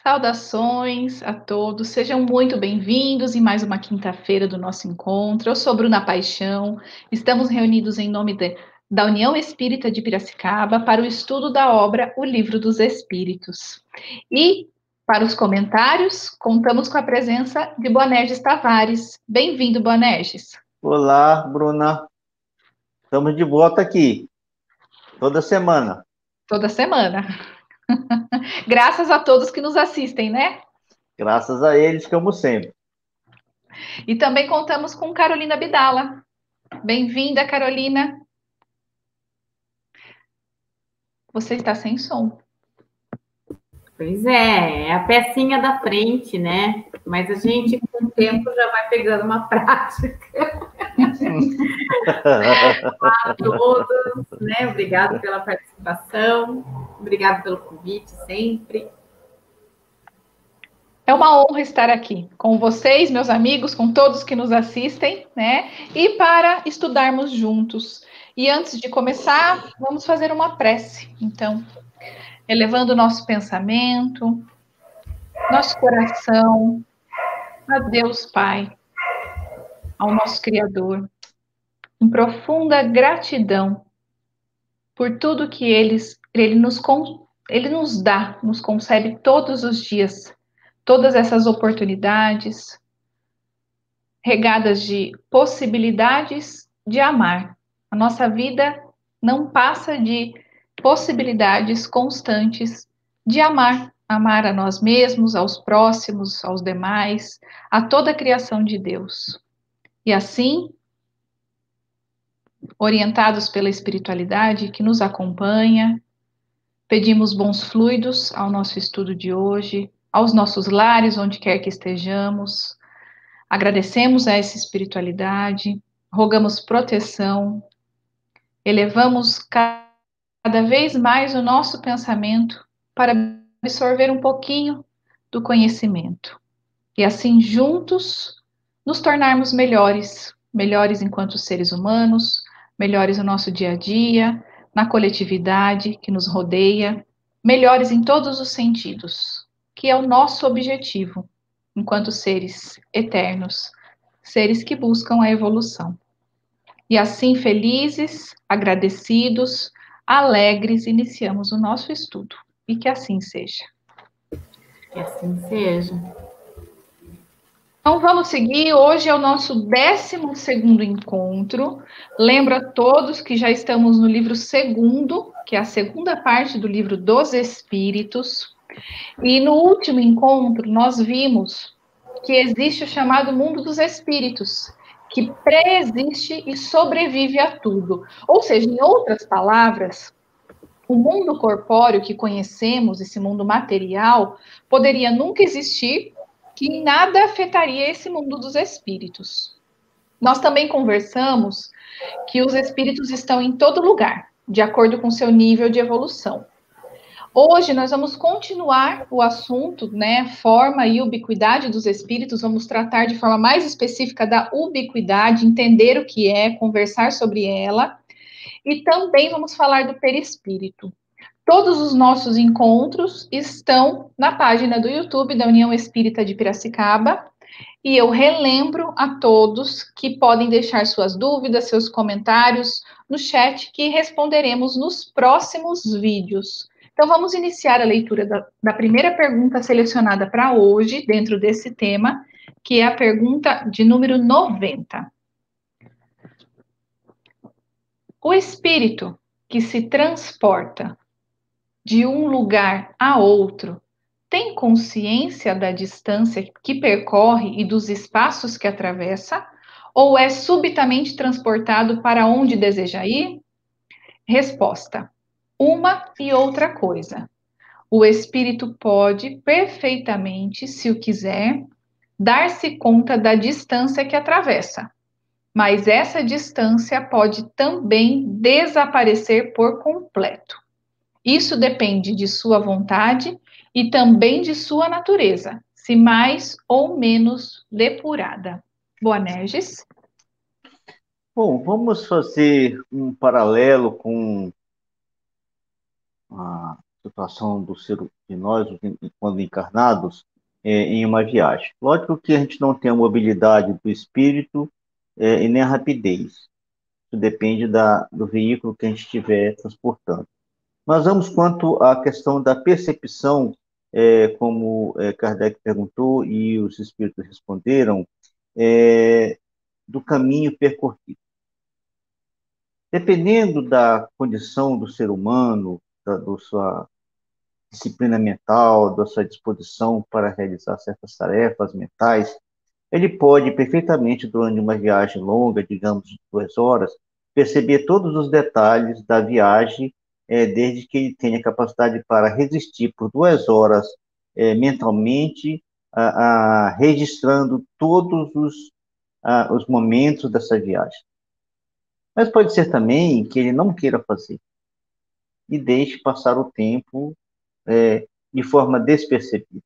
Saudações a todos, sejam muito bem-vindos em mais uma quinta-feira do nosso encontro. Eu sou Bruna Paixão, estamos reunidos em nome da União Espírita de Piracicaba para o estudo da obra O Livro dos Espíritos. E para os comentários, contamos com a presença de Boanerges Tavares. Bem-vindo, Boanerges. Olá, Bruna. Estamos de volta aqui, toda semana. Toda semana. Graças a todos que nos assistem, né? Graças a eles, como sempre. E também contamos com Carolina Bidala. Bem-vinda, Carolina. Você está sem som. Pois é a pecinha da frente, né? Mas a gente, com o tempo, já vai pegando uma prática. Olá a todos, né? Obrigado pela participação, obrigado pelo convite sempre. É uma honra estar aqui com vocês, meus amigos, com todos que nos assistem, né? E para estudarmos juntos. E antes de começar, vamos fazer uma prece. Então, elevando o nosso pensamento, nosso coração a Deus Pai, ao nosso Criador, em profunda gratidão por tudo que Ele nos dá, nos concede todos os dias, todas essas oportunidades, regadas de possibilidades de amar. A nossa vida não passa de possibilidades constantes de amar. Amar a nós mesmos, aos próximos, aos demais, a toda a criação de Deus. E assim, orientados pela espiritualidade que nos acompanha, pedimos bons fluidos ao nosso estudo de hoje, aos nossos lares, onde quer que estejamos. Agradecemos a essa espiritualidade, rogamos proteção, elevamos cada vez mais o nosso pensamento para absorver um pouquinho do conhecimento. E assim, juntos, nos tornarmos melhores, melhores enquanto seres humanos, melhores no nosso dia a dia, na coletividade que nos rodeia, melhores em todos os sentidos, que é o nosso objetivo, enquanto seres eternos, seres que buscam a evolução. E assim, felizes, agradecidos, alegres, iniciamos o nosso estudo. E que assim seja. Que assim seja. Então vamos seguir, hoje é o nosso 12º encontro. Lembro a todos que já estamos no livro segundo, que é a segunda parte do livro dos Espíritos. E no último encontro nós vimos que existe o chamado mundo dos espíritos, que pré-existe e sobrevive a tudo. Ou seja, em outras palavras, o mundo corpóreo que conhecemos, esse mundo material, poderia nunca existir, que nada afetaria esse mundo dos espíritos. Nós também conversamos que os espíritos estão em todo lugar, de acordo com seu nível de evolução. Hoje nós vamos continuar o assunto, né, forma e ubiquidade dos espíritos, vamos tratar de forma mais específica da ubiquidade, entender o que é, conversar sobre ela, e também vamos falar do perispírito. Todos os nossos encontros estão na página do YouTube da União Espírita de Piracicaba, e eu relembro a todos que podem deixar suas dúvidas, seus comentários no chat, que responderemos nos próximos vídeos. Então, vamos iniciar a leitura da primeira pergunta selecionada para hoje, dentro desse tema, que é a pergunta de número 90. O espírito que se transporta de um lugar a outro tem consciência da distância que percorre e dos espaços que atravessa? Ou é subitamente transportado para onde deseja ir? Resposta: uma e outra coisa. O espírito pode perfeitamente, se o quiser, dar-se conta da distância que atravessa, mas essa distância pode também desaparecer por completo. Isso depende de sua vontade e também de sua natureza, se mais ou menos depurada. Boanerges? Bom, vamos fazer um paralelo com situação de nós, quando encarnados, em uma viagem. Lógico que a gente não tem a mobilidade do espírito e nem a rapidez. Isso depende do veículo que a gente estiver transportando. Mas vamos quanto à questão da percepção, como Kardec perguntou e os espíritos responderam, do caminho percorrido. Dependendo da condição do ser humano, da sua disciplina mental, da sua disposição para realizar certas tarefas mentais, ele pode perfeitamente, durante uma viagem longa, digamos, de 2 horas, perceber todos os detalhes da viagem, desde que ele tenha capacidade para resistir por 2 horas mentalmente, registrando todos os momentos dessa viagem. Mas pode ser também que ele não queira fazer e deixe passar o tempo de forma despercebida.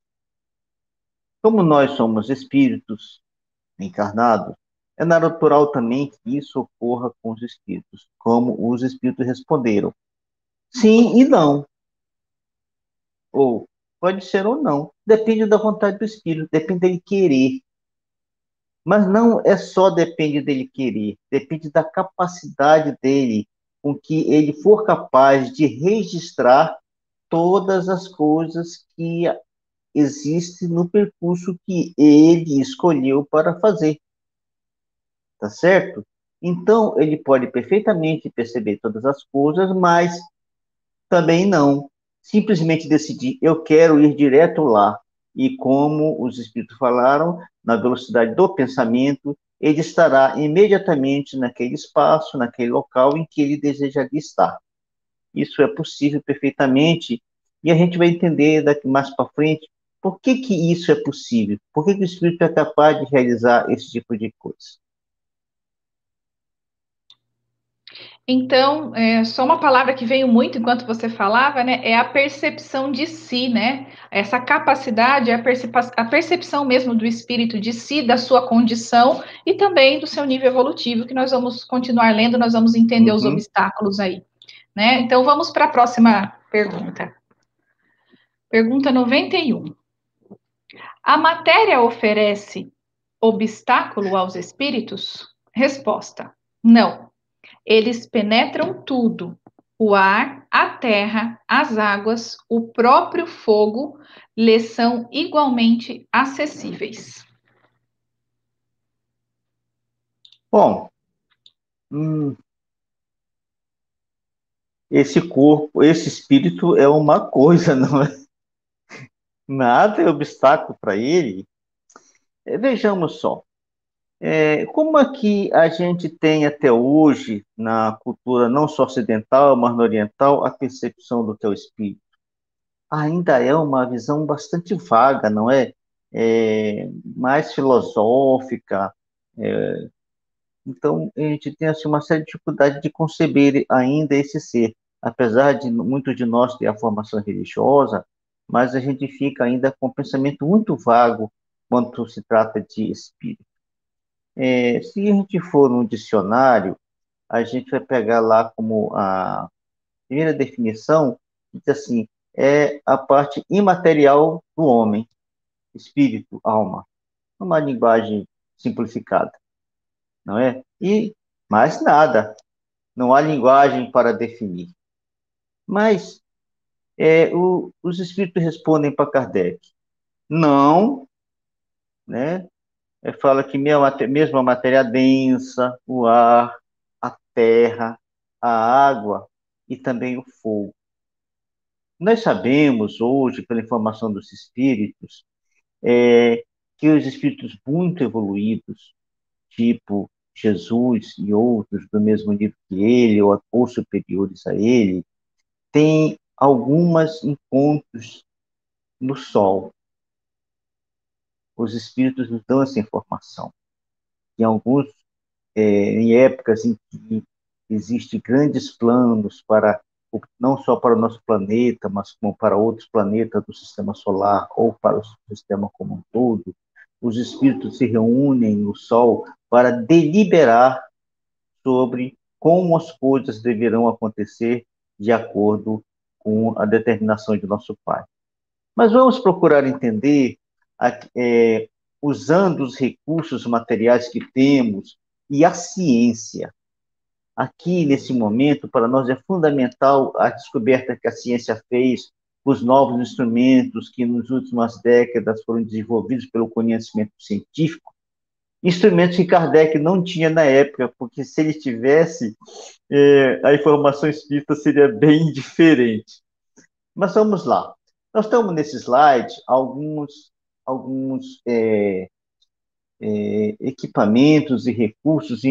Como nós somos espíritos encarnados, é natural também que isso ocorra com os espíritos, como os espíritos responderam. Sim e não. Ou pode ser ou não. Depende da vontade do espírito, depende dele querer. Mas não é só depende dele querer, depende da capacidade dele, com que ele for capaz de registrar todas as coisas que existem no percurso que ele escolheu para fazer. Tá certo? Então, ele pode perfeitamente perceber todas as coisas, mas também não. Simplesmente decidir, eu quero ir direto lá. E como os espíritos falaram, na velocidade do pensamento, ele estará imediatamente naquele espaço, naquele local em que ele desejaria estar. Isso é possível perfeitamente, e a gente vai entender daqui mais para frente por que que isso é possível, por que que o espírito é capaz de realizar esse tipo de coisa. Então, só uma palavra que veio muito enquanto você falava, né? É a percepção de si, né? Essa capacidade, a percepção mesmo do espírito de si, da sua condição e também do seu nível evolutivo, que nós vamos continuar lendo, nós vamos entender os obstáculos aí, né? Então, vamos para a próxima pergunta. Pergunta 91. A matéria oferece obstáculo aos espíritos? Resposta: não. Eles penetram tudo: o ar, a terra, as águas, o próprio fogo lhes são igualmente acessíveis. Bom, esse corpo, esse espírito é uma coisa, não é? Nada é obstáculo para ele. Vejamos só. Como é que a gente tem até hoje, na cultura não só ocidental, mas na oriental, a percepção do que é o espírito? Ainda é uma visão bastante vaga, não é? Mais filosófica. Então, a gente tem assim, uma séria dificuldade de conceber ainda esse ser. Apesar de muitos de nós ter a formação religiosa, mas a gente fica ainda com um pensamento muito vago quando se trata de espírito. Se a gente for no dicionário, a gente vai pegar lá como a primeira definição, diz assim, é a parte imaterial do homem, espírito, alma. Uma linguagem simplificada, não é? E mais nada, não há linguagem para definir. Mas os espíritos respondem para Kardec, não, né? Fala que mesmo a matéria densa, o ar, a terra, a água e também o fogo. Nós sabemos hoje, pela informação dos espíritos, que os espíritos muito evoluídos, tipo Jesus e outros do mesmo nível que ele, ou superiores a ele, têm alguns encontros no Sol. Os espíritos nos dão essa informação. Em alguns em épocas em que existem grandes planos para não só para o nosso planeta, mas como para outros planetas do sistema solar ou para o sistema como um todo, os espíritos se reúnem no Sol para deliberar sobre como as coisas deverão acontecer de acordo com a determinação de nosso Pai. Mas vamos procurar entender, usando os recursos materiais que temos e a ciência. Aqui, nesse momento, para nós é fundamental a descoberta que a ciência fez, os novos instrumentos que nas últimas décadas foram desenvolvidos pelo conhecimento científico, instrumentos que Kardec não tinha na época, porque se ele tivesse, a informação espírita seria bem diferente. Mas vamos lá. Nós estamos nesse slide alguns equipamentos e recursos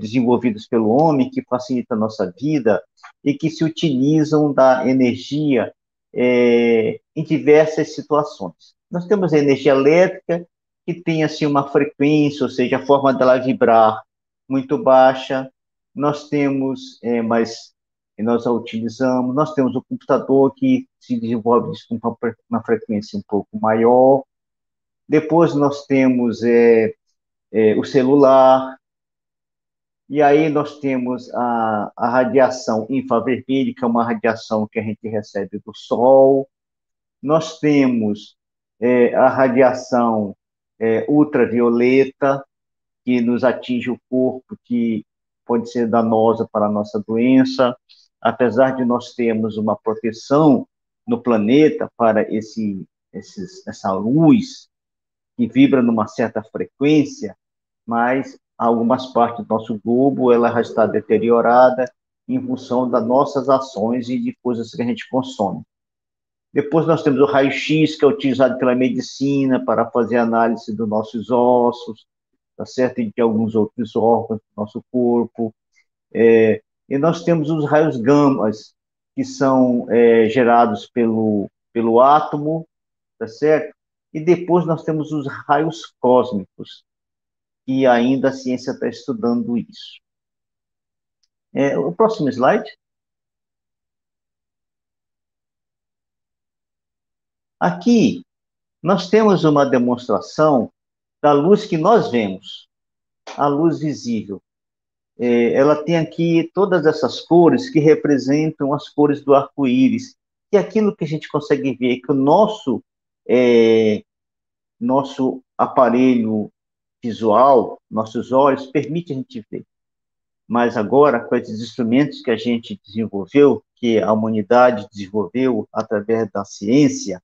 desenvolvidos pelo homem que facilitam a nossa vida e que se utilizam da energia em diversas situações. Nós temos a energia elétrica, que tem assim, uma frequência, ou seja, a forma dela vibrar muito baixa. Nós temos, mas nós a utilizamos. Nós temos o computador, que se desenvolve com uma frequência um pouco maior. Depois nós temos o celular, e aí nós temos a radiação infravermelha, que é uma radiação que a gente recebe do Sol. Nós temos a radiação ultravioleta, que nos atinge o corpo, que pode ser danosa para a nossa doença. Apesar de nós termos uma proteção no planeta para essa luz, que vibra numa certa frequência, mas algumas partes do nosso globo ela já está deteriorada em função das nossas ações e de coisas que a gente consome. Depois nós temos o raio-x, que é utilizado pela medicina para fazer análise dos nossos ossos, tá certo? E de alguns outros órgãos do nosso corpo. E nós temos os raios gamas, que são gerados pelo átomo, tá certo? E depois nós temos os raios cósmicos, que ainda a ciência está estudando isso. O próximo slide. Aqui, nós temos uma demonstração da luz que nós vemos, a luz visível. Ela tem aqui todas essas cores que representam as cores do arco-íris, que é aquilo que a gente consegue ver, que o nosso aparelho visual, nossos olhos, permite a gente ver. Mas agora, com esses instrumentos que a gente desenvolveu, que a humanidade desenvolveu através da ciência,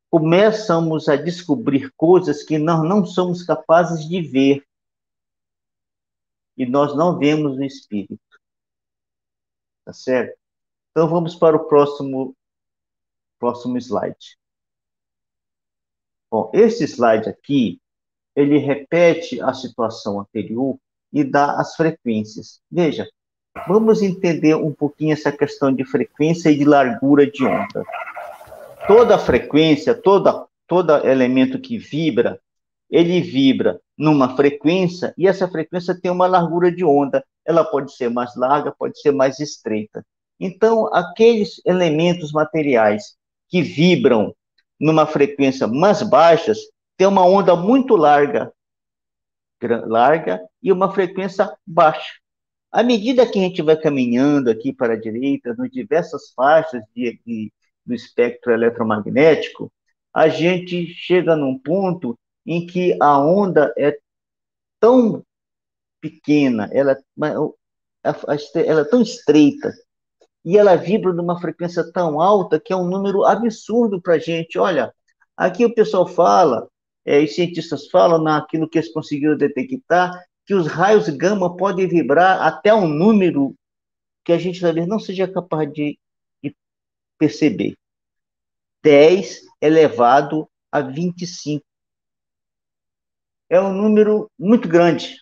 começamos a descobrir coisas que nós não somos capazes de ver. E nós não vemos o espírito. Tá certo? Então, vamos para o próximo slide. Bom, esse slide aqui, ele repete a situação anterior e dá as frequências. Veja, vamos entender um pouquinho essa questão de frequência e de largura de onda. Toda frequência, todo elemento que vibra, ele vibra numa frequência, e essa frequência tem uma largura de onda. Ela pode ser mais larga, pode ser mais estreita. Então, aqueles elementos materiais que vibram numa frequência mais baixa, tem uma onda muito larga e uma frequência baixa. À medida que a gente vai caminhando aqui para a direita, nas diversas faixas do espectro eletromagnético, a gente chega num ponto em que a onda é tão pequena, ela é tão estreita, e ela vibra numa frequência tão alta que é um número absurdo para a gente. Olha, aqui o pessoal fala, os cientistas falam naquilo que eles conseguiram detectar, que os raios gama podem vibrar até um número que a gente talvez não seja capaz de perceber. 10 elevado a 25. É um número muito grande.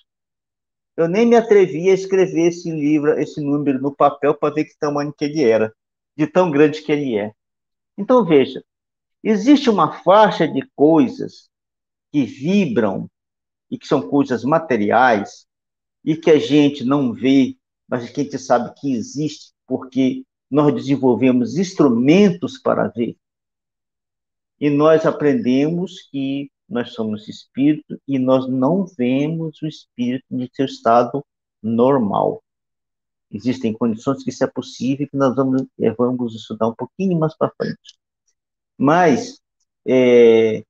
Eu nem me atrevi a escrever esse número no papel para ver que tamanho que ele era, de tão grande que ele é. Então, veja, existe uma faixa de coisas que vibram e que são coisas materiais e que a gente não vê, mas que a gente sabe que existe porque nós desenvolvemos instrumentos para ver. E nós aprendemos que nós somos espírito e nós não vemos o espírito de seu estado normal. Existem condições que isso é possível, que nós vamos estudar um pouquinho mais para frente. Mas,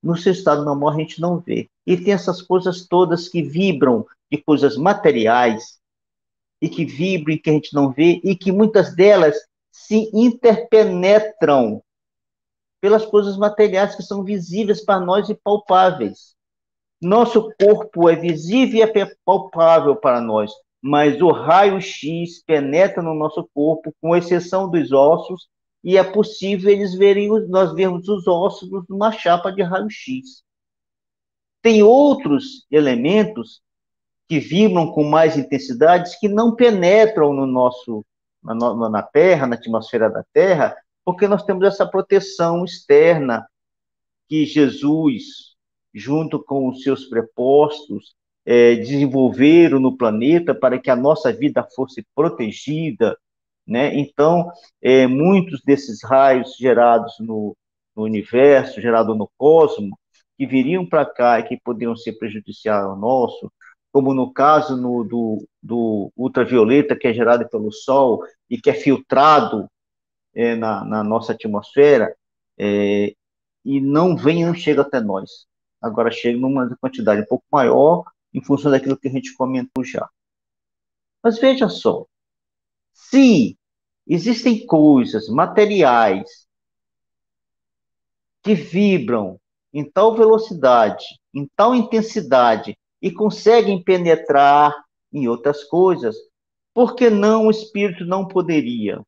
no seu estado normal, a gente não vê. E tem essas coisas todas que vibram de coisas materiais, e que vibram, e que a gente não vê, e que muitas delas se interpenetram pelas coisas materiais que são visíveis para nós e palpáveis. Nosso corpo é visível e é palpável para nós, mas o raio-x penetra no nosso corpo, com exceção dos ossos, e é possível nós vermos os ossos numa chapa de raio-x. Tem outros elementos que vibram com mais intensidades que não penetram na Terra, na atmosfera da Terra, porque nós temos essa proteção externa que Jesus, junto com os seus prepostos, desenvolveram no planeta para que a nossa vida fosse protegida, né? Então, muitos desses raios gerados no universo, gerados no cosmos, que viriam para cá e que poderiam ser prejudiciais ao nosso, como no caso do ultravioleta, que é gerado pelo Sol e que é filtrado na nossa atmosfera, e não chega até nós. Agora chega numa quantidade um pouco maior, em função daquilo que a gente comentou já. Mas veja só, se existem coisas materiais que vibram em tal velocidade, em tal intensidade, e conseguem penetrar em outras coisas, por que não o espírito não poderia?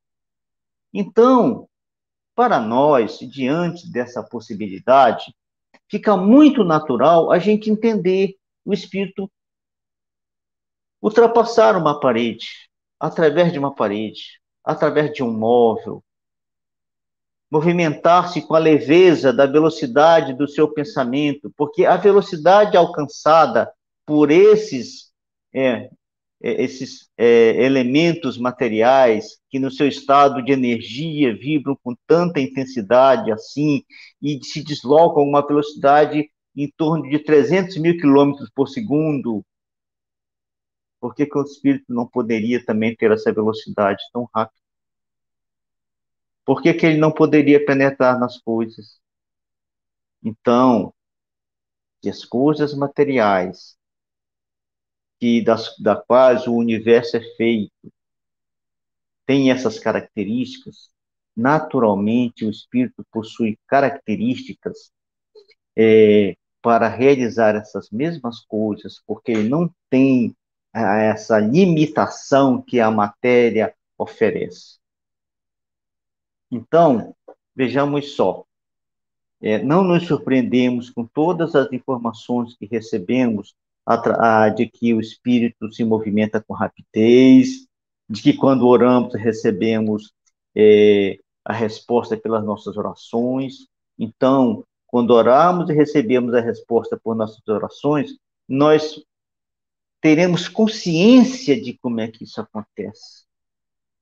Então, para nós, diante dessa possibilidade, fica muito natural a gente entender o espírito ultrapassar uma parede, através de uma parede, através de um móvel, movimentar-se com a leveza da velocidade do seu pensamento, porque a velocidade alcançada por esses elementos materiais que no seu estado de energia vibram com tanta intensidade assim e se deslocam a uma velocidade em torno de 300 mil quilômetros por segundo. Por que o espírito não poderia também ter essa velocidade tão rápida? Por que ele não poderia penetrar nas coisas? Então, que as coisas materiais das quais o universo é feito têm essas características, naturalmente o espírito possui características para realizar essas mesmas coisas, porque ele não tem essa limitação que a matéria oferece. Então, vejamos só, não nos surpreendemos com todas as informações que recebemos de que o espírito se movimenta com rapidez, de que quando oramos recebemos a resposta pelas nossas orações. Então, quando oramos e recebemos a resposta por nossas orações, nós teremos consciência de como é que isso acontece,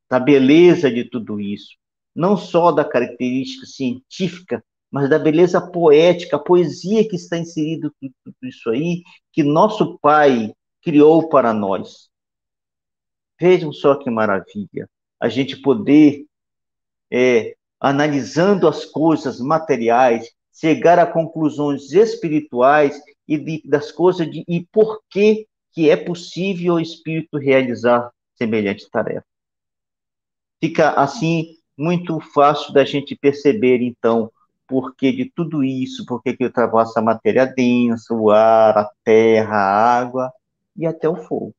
da beleza de tudo isso, não só da característica científica, mas da beleza poética, a poesia que está inserido tudo isso aí, que nosso Pai criou para nós. Vejam só que maravilha, a gente poder, analisando as coisas materiais, chegar a conclusões espirituais das coisas e por que é possível o espírito realizar semelhante tarefa. Fica assim muito fácil da gente perceber, então, por que de tudo isso, por que ultrapassa a matéria densa, o ar, a terra, a água e até o fogo.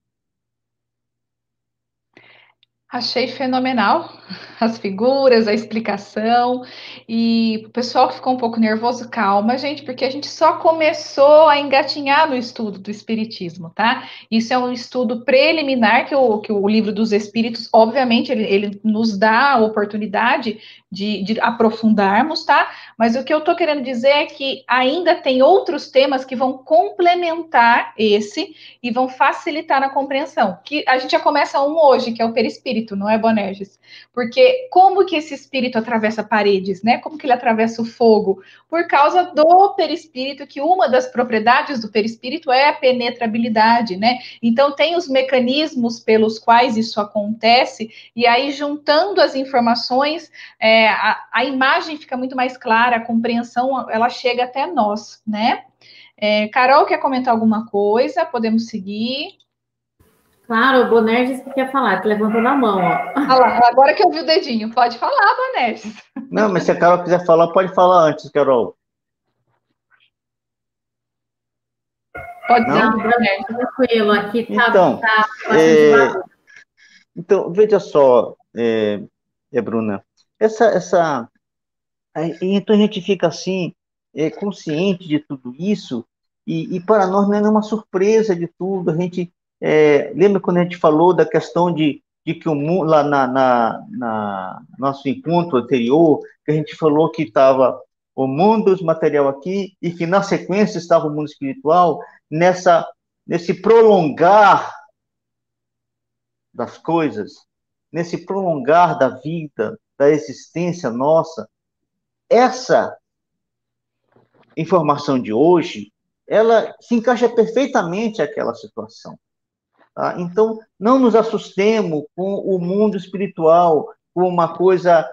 Achei fenomenal as figuras, a explicação, e o pessoal que ficou um pouco nervoso, calma, gente, porque a gente só começou a engatinhar no estudo do Espiritismo, tá? Isso é um estudo preliminar que o Livro dos Espíritos, obviamente, ele nos dá a oportunidade de aprofundarmos, tá? Mas o que eu tô querendo dizer é que ainda tem outros temas que vão complementar esse e vão facilitar a compreensão, que a gente já começa um hoje, que é o perispírito, não é, Bonerges? Porque Porque como que esse espírito atravessa paredes, né? Como que ele atravessa o fogo? Por causa do perispírito, que uma das propriedades do perispírito é a penetrabilidade, né? Então, tem os mecanismos pelos quais isso acontece, e aí, juntando as informações, a imagem fica muito mais clara, a compreensão, ela chega até nós, né? Carol, quer comentar alguma coisa? Podemos seguir. Claro, o Bonerges que quer falar, que levantou na mão, ó. Ah lá, agora que eu vi o dedinho, pode falar, Bonerges. Não, mas se a Carol quiser falar, pode falar antes, Carol. Pode Não? Não, tranquilo, aqui tá Então, bastante barulho. então veja só, Bruna, então a gente fica assim, consciente de tudo isso, e para nós não é nenhuma surpresa de tudo. A gente lembra quando a gente falou da questão de que o mundo, lá na nosso encontro anterior, que a gente falou que estava o mundo material aqui, e que na sequência estava o mundo espiritual, nesse prolongar das coisas, nesse prolongar da vida, da existência nossa. Essa informação de hoje, ela se encaixa perfeitamente àquela situação. Tá? Então, não nos assustemos com o mundo espiritual, com uma coisa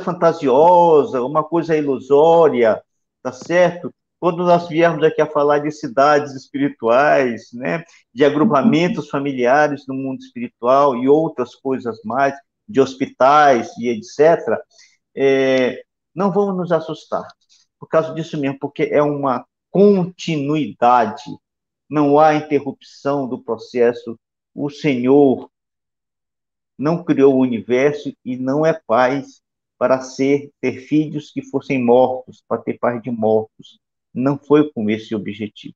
fantasiosa, uma coisa ilusória, tá certo? Quando nós viermos aqui a falar de cidades espirituais, né, de agrupamentos familiares no mundo espiritual e outras coisas mais, de hospitais e etc., não vamos nos assustar, por causa disso mesmo, porque é uma continuidade, não há interrupção do processo. O Senhor não criou o universo e não é pai para ter filhos que fossem mortos, para ter pais de mortos. Não foi com esse objetivo.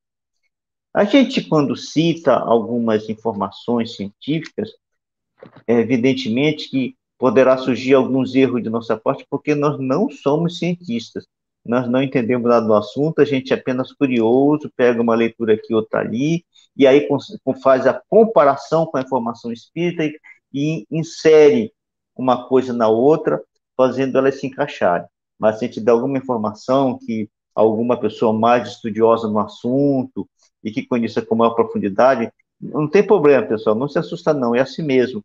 A gente, quando cita algumas informações científicas, evidentemente que poderá surgir alguns erros de nossa parte, porque nós não somos cientistas, nós não entendemos nada do assunto, a gente é apenas curioso, pega uma leitura aqui, outra ali, e aí faz a comparação com a informação espírita e insere uma coisa na outra, fazendo elas se encaixarem. Mas se a gente der alguma informação que alguma pessoa mais estudiosa no assunto e que conheça com maior profundidade, não tem problema, pessoal, não se assusta não, é assim mesmo.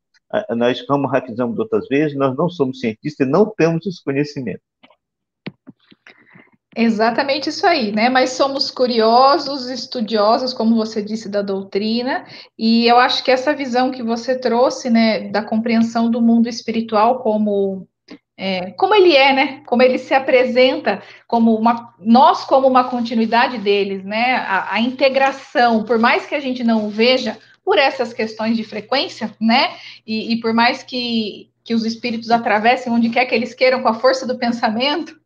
Nós, como revisamos outras vezes, nós não somos cientistas e não temos esse conhecimento. Exatamente isso aí, né? Mas somos curiosos, estudiosos, como você disse, da doutrina, e eu acho que essa visão que você trouxe, né, da compreensão do mundo espiritual como ele é, né? Como ele se apresenta, nós como uma continuidade deles, né? A integração, por mais que a gente não o veja, por essas questões de frequência, né? E por mais que os espíritos atravessem onde quer que eles queiram com a força do pensamento,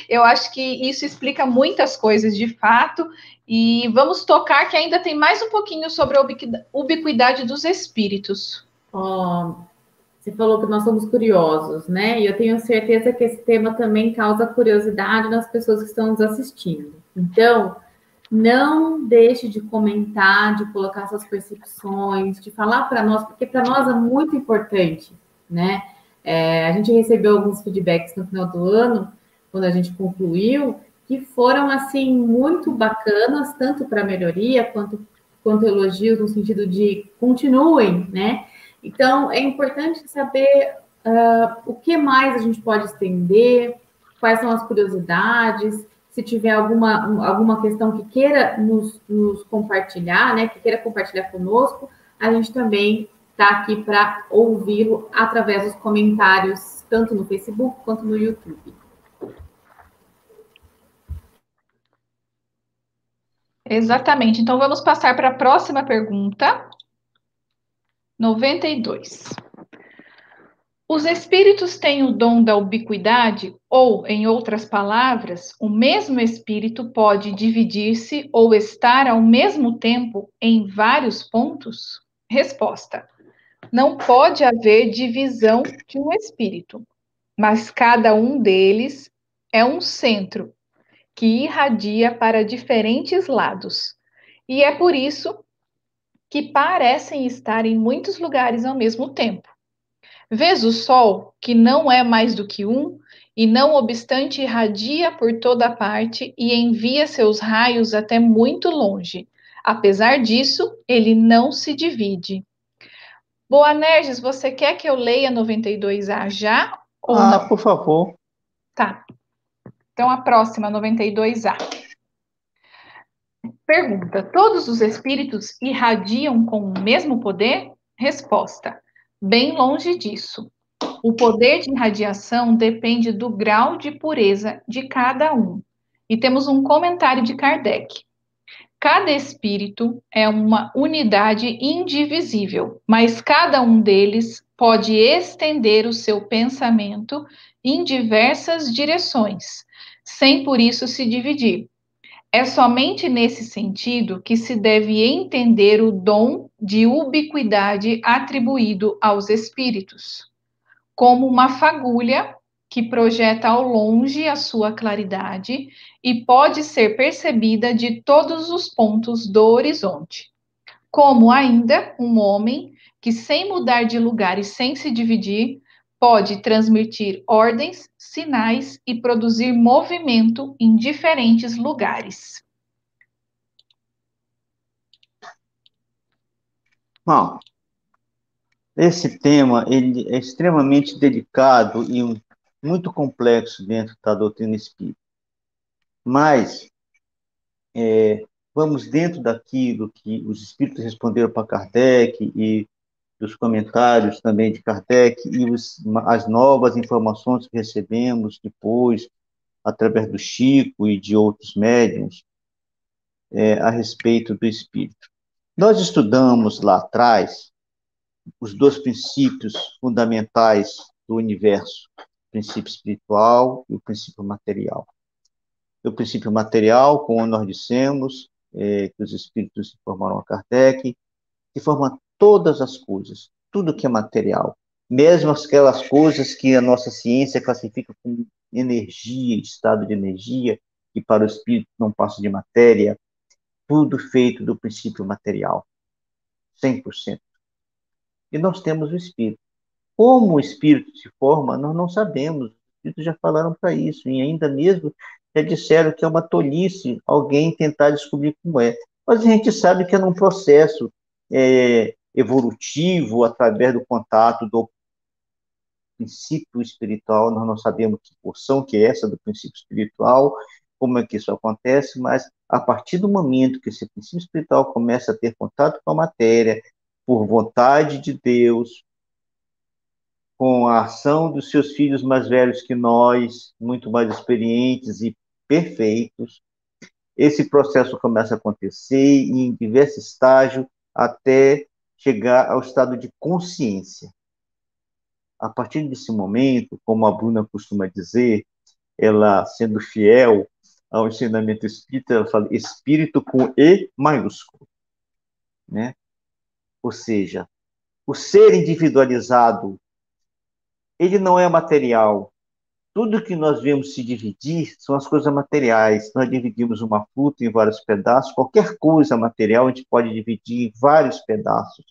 eu acho que isso explica muitas coisas de fato. E vamos tocar que ainda tem mais um pouquinho sobre a ubiquidade dos espíritos. Você falou que nós somos curiosos, né? E eu tenho certeza que esse tema também causa curiosidade nas pessoas que estão nos assistindo. Então, não deixe de comentar, de colocar suas percepções, de falar para nós, porque para nós é muito importante, né? A gente recebeu alguns feedbacks no final do ano, quando a gente concluiu, que foram, assim, muito bacanas, tanto para melhoria, quanto elogios, no sentido de continuem, né? Então, é importante saber o que mais a gente pode estender, quais são as curiosidades, se tiver alguma questão que queira nos compartilhar, né, que queira compartilhar conosco, a gente também está aqui para ouvi-lo através dos comentários, tanto no Facebook quanto no YouTube. Exatamente. Então, vamos passar para a próxima pergunta. 92. Os espíritos têm o dom da ubiquidade, ou, em outras palavras, o mesmo espírito pode dividir-se ou estar ao mesmo tempo em vários pontos? Resposta: não pode haver divisão de um espírito, mas cada um deles é um centro que irradia para diferentes lados. E é por isso que parecem estar em muitos lugares ao mesmo tempo. Vês o Sol, que não é mais do que um, e não obstante irradia por toda parte e envia seus raios até muito longe. Apesar disso, ele não se divide. Boanerges, você quer que eu leia 92A já ou não? Por favor. Tá. Então, a próxima, 92A. Pergunta: todos os espíritos irradiam com o mesmo poder? Resposta: bem longe disso. O poder de irradiação depende do grau de pureza de cada um. E temos um comentário de Kardec. Cada espírito é uma unidade indivisível, mas cada um deles pode estender o seu pensamento em diversas direções, sem por isso se dividir. É somente nesse sentido que se deve entender o dom de ubiquidade atribuído aos espíritos, como uma fagulha que projeta ao longe a sua claridade e pode ser percebida de todos os pontos do horizonte. Como ainda um homem que, sem mudar de lugar e sem se dividir, pode transmitir ordens, sinais e produzir movimento em diferentes lugares. Bom, esse tema ele é extremamente delicado e muito complexo dentro da doutrina espírita. Mas vamos dentro daquilo que os espíritos responderam para Kardec e dos comentários também de Kardec e as novas informações que recebemos depois, através do Chico e de outros médiuns, a respeito do espírito. Nós estudamos lá atrás os dois princípios fundamentais do universo, o princípio espiritual e o princípio material. O princípio material, como nós dissemos, que os espíritos informaram a Kardec, que forma todas as coisas, tudo que é material, mesmo aquelas coisas que a nossa ciência classifica como energia, estado de energia, que para o espírito não passa de matéria, tudo feito do princípio material, 100%. E nós temos o espírito. Como o espírito se forma, nós não sabemos. Os espíritos já falaram para isso, e ainda mesmo já disseram que é uma tolice alguém tentar descobrir como é. Mas a gente sabe que é num processo evolutivo, através do contato do princípio espiritual. Nós não sabemos que porção que é essa do princípio espiritual, como é que isso acontece, mas a partir do momento que esse princípio espiritual começa a ter contato com a matéria, por vontade de Deus, com a ação dos seus filhos mais velhos que nós, muito mais experientes e perfeitos, esse processo começa a acontecer em diversos estágios até chegar ao estado de consciência. A partir desse momento, como a Bruna costuma dizer, ela sendo fiel ao ensinamento espírita, ela fala espírito com E maiúsculo, né? Ou seja, o ser individualizado, ele não é material. Tudo que nós vemos se dividir são as coisas materiais. Nós dividimos uma fruta em vários pedaços. Qualquer coisa material a gente pode dividir em vários pedaços.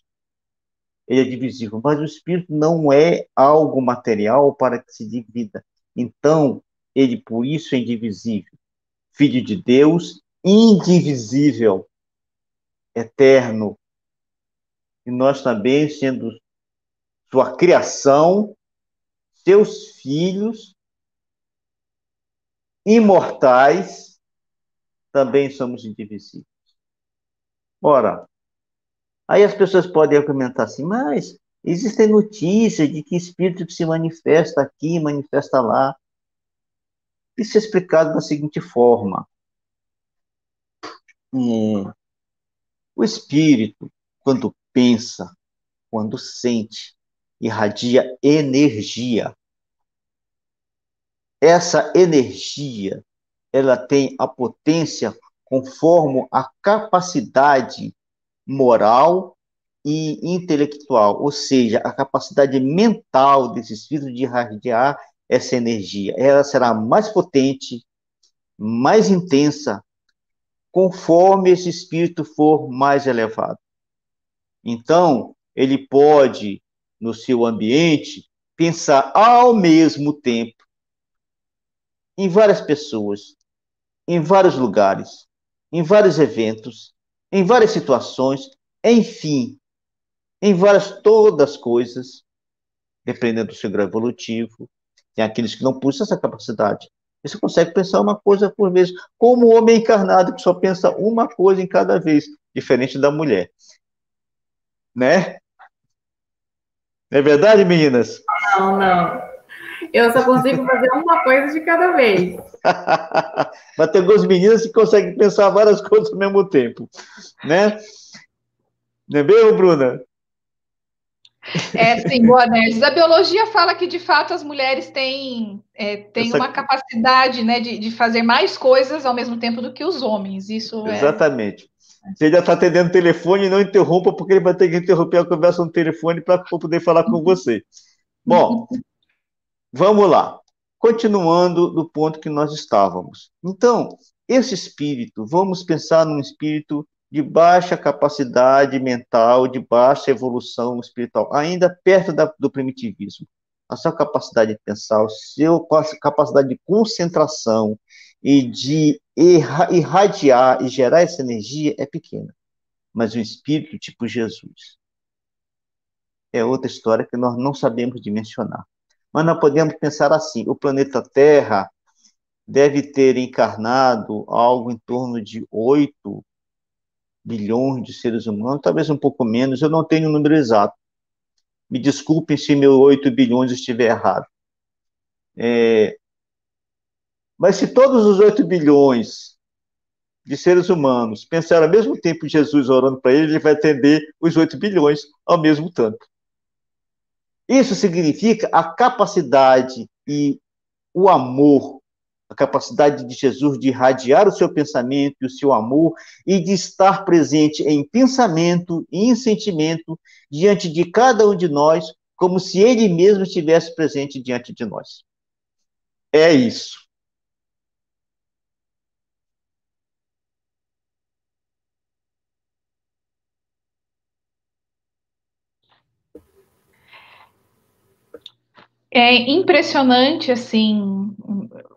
Ele é divisível, mas o espírito não é algo material para que se divida. Então, ele por isso é indivisível. Filho de Deus, indivisível, eterno. E nós também, sendo sua criação, seus filhos, imortais, também somos indivisíveis. Ora, aí as pessoas podem argumentar assim, mas existem notícias de que espírito que se manifesta aqui, manifesta lá. Isso é explicado da seguinte forma. O espírito, quando pensa, quando sente, irradia energia. Essa energia, ela tem a potência conforme a capacidade moral e intelectual, ou seja, a capacidade mental desse espírito de irradiar essa energia. Ela será mais potente, mais intensa, conforme esse espírito for mais elevado. Então, ele pode, no seu ambiente, pensar ao mesmo tempo em várias pessoas, em vários lugares, em vários eventos, em várias situações, enfim, em várias todas as coisas, dependendo do seu grau evolutivo. Tem aqueles que não possuem essa capacidade. Você consegue pensar uma coisa por vez, como o homem encarnado, que só pensa uma coisa em cada vez, diferente da mulher. Né? Não é verdade, meninas? Não, não. Eu só consigo fazer uma coisa de cada vez. Mas tem algumas meninas que conseguem pensar várias coisas ao mesmo tempo. Né? Não é mesmo, Bruna? Sim, boa, Nerds. A biologia fala que, de fato, as mulheres têm uma capacidade, né, de fazer mais coisas ao mesmo tempo do que os homens. Isso Exatamente. Se ele já está atendendo o telefone, não interrompa, porque ele vai ter que interromper a conversa no telefone para poder falar com você. Bom, vamos lá. Continuando do ponto que nós estávamos. Então, esse espírito, vamos pensar num espírito de baixa capacidade mental, de baixa evolução espiritual, ainda perto do primitivismo. A sua capacidade de pensar, a sua capacidade de concentração e de irradiar e gerar essa energia é pequena. Mas um espírito tipo Jesus é outra história que nós não sabemos dimensionar. Mas nós podemos pensar assim: o planeta Terra deve ter encarnado algo em torno de 8 bilhões de seres humanos, talvez um pouco menos, eu não tenho o número exato. Me desculpem se meu 8 bilhões estiver errado. Mas se todos os 8 bilhões de seres humanos pensarem ao mesmo tempo em Jesus orando para ele, ele vai atender os 8 bilhões ao mesmo tempo. Isso significa a capacidade e o amor, a capacidade de Jesus de irradiar o seu pensamento e o seu amor e de estar presente em pensamento e em sentimento diante de cada um de nós, como se ele mesmo estivesse presente diante de nós. É isso. É impressionante, assim,